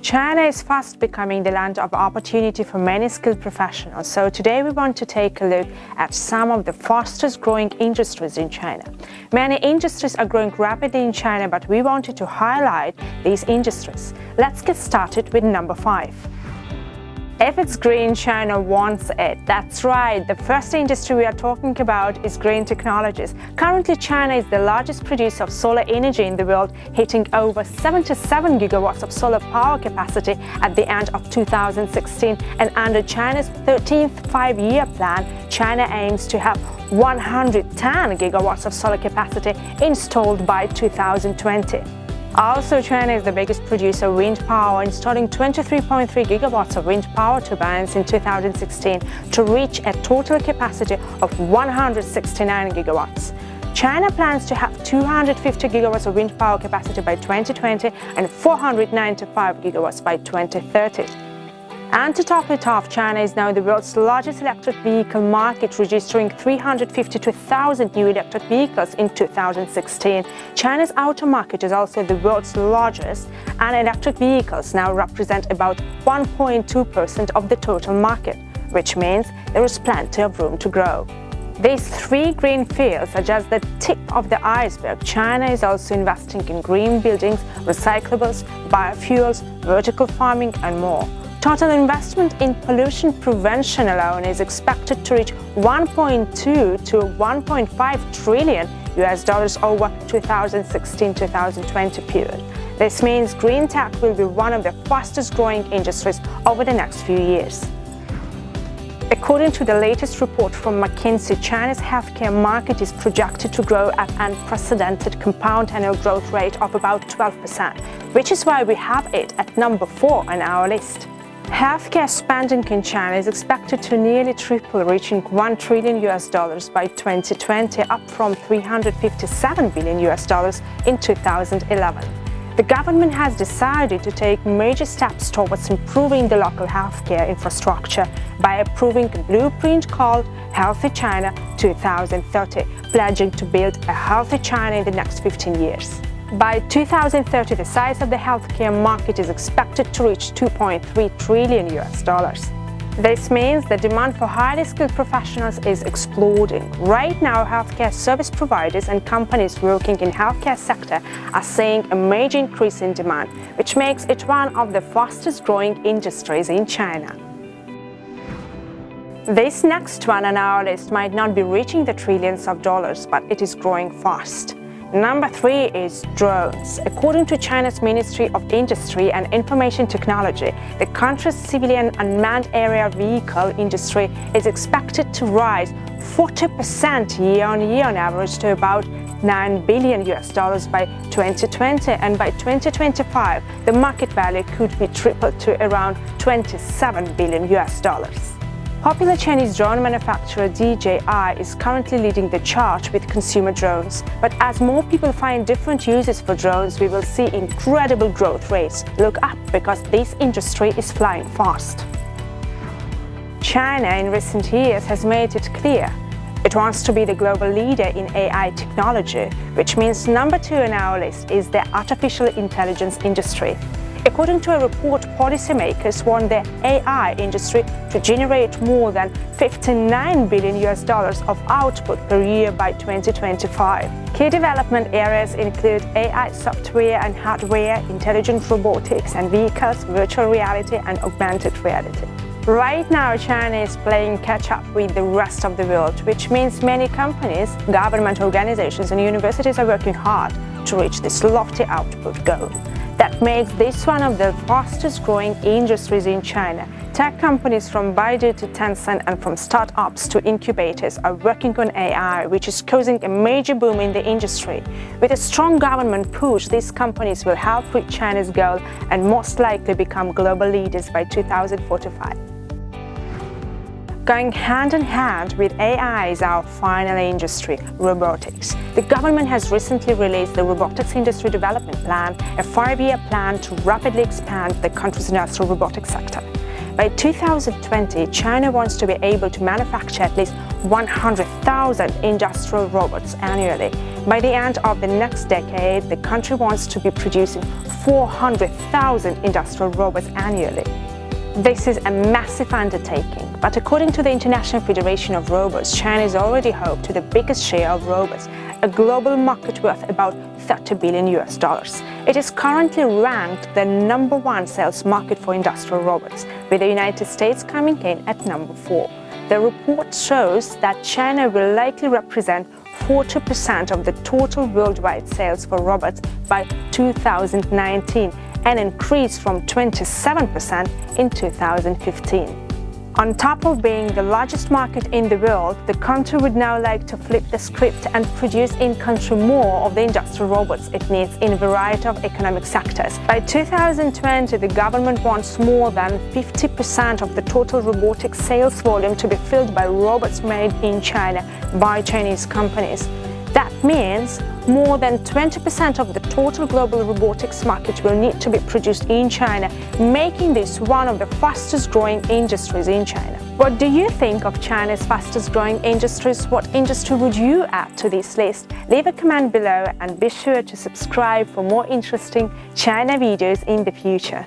China is fast becoming the land of opportunity for many skilled professionals. So today we want to take a look at some of the fastest growing industries in China. Many industries are growing rapidly in China, but we wanted to highlight these industries. Let's get started with number 5. If it's green, China wants it. That's right. The first industry we are talking about is green technologies. Currently, China is the largest producer of solar energy in the world, hitting over 77 gigawatts of solar power capacity at the end of 2016. And under China's 13th five-year plan, China aims to have 110 gigawatts of solar capacity installed by 2020. Also, China is the biggest producer of wind power, installing 23.3 gigawatts of wind power turbines in 2016 to reach a total capacity of 169 gigawatts. China plans to have 250 gigawatts of wind power capacity by 2020 and 495 gigawatts by 2030. And to top it off, China is now the world's largest electric vehicle market, registering 352,000 new electric vehicles in 2016. China's auto market is also the world's largest, and electric vehicles now represent about 1.2% of the total market, which means there is plenty of room to grow. These three green fields are just the tip of the iceberg. China is also investing in green buildings, recyclables, biofuels, vertical farming, and more. Total investment in pollution prevention alone is expected to reach 1.2 to 1.5 trillion US dollars over 2016-2020 period. This means green tech will be one of the fastest growing industries over the next few years. According to the latest report from McKinsey, China's healthcare market is projected to grow at an unprecedented compound annual growth rate of about 12%, which is why we have it at number 4 on our list. Healthcare spending in China is expected to nearly triple, reaching 1 trillion US dollars by 2020, up from 357 billion US dollars in 2011. The government has decided to take major steps towards improving the local healthcare infrastructure by approving a blueprint called Healthy China 2030, pledging to build a healthy China in the next 15 years. By 2030, the size of the healthcare market is expected to reach 2.3 trillion US dollars. This means the demand for highly skilled professionals is exploding. Right now, healthcare service providers and companies working in healthcare sector are seeing a major increase in demand, which makes it one of the fastest growing industries in China. This next one on our list might not be reaching the trillions of dollars, but it is growing fast. Number 3 is drones. According to China's Ministry of Industry and Information Technology, the country's civilian unmanned aerial vehicle industry is expected to rise 40% year-on-year on average to about 9 billion US dollars by 2020, and by 2025, the market value could be tripled to around 27 billion US dollars. Popular Chinese drone manufacturer DJI is currently leading the charge with consumer drones. But as more people find different uses for drones, we will see incredible growth rates. Look up, because this industry is flying fast. China in recent years has made it clear it wants to be the global leader in AI technology, which means number 2 on our list is the artificial intelligence industry. According to a report, policymakers want the AI industry to generate more than 59 billion US dollars of output per year by 2025. Key development areas include AI software and hardware, intelligent robotics and vehicles, virtual reality and augmented reality. Right now, China is playing catch-up with the rest of the world, which means many companies, government organizations and universities are working hard to reach this lofty output goal. That makes this one of the fastest growing industries in China. Tech companies from Baidu to Tencent and from startups to incubators are working on AI, which is causing a major boom in the industry. With a strong government push, these companies will help reach China's goal and most likely become global leaders by 2045. Going hand in hand with AI is our final industry, robotics. The government has recently released the Robotics Industry Development Plan, a 5-year plan to rapidly expand the country's industrial robotics sector. By 2020, China wants to be able to manufacture at least 100,000 industrial robots annually. By the end of the next decade, the country wants to be producing 400,000 industrial robots annually. This is a massive undertaking, but according to the International Federation of Robots, China is already home to the biggest share of robots, a global market worth about $30 billion. It is currently ranked the number 1 sales market for industrial robots, with the United States coming in at number 4. The report shows that China will likely represent 40% of the total worldwide sales for robots by 2019, an increase from 27% in 2015. On top of being the largest market in the world, the country would now like to flip the script and produce in-country more of the industrial robots it needs in a variety of economic sectors. By 2020, the government wants more than 50% of the total robotic sales volume to be filled by robots made in China by Chinese companies. That means more than 20% of the total global robotics market will need to be produced in China, making this one of the fastest growing industries in China. What do you think of China's fastest growing industries? What industry would you add to this list? Leave a comment below and be sure to subscribe for more interesting China videos in the future.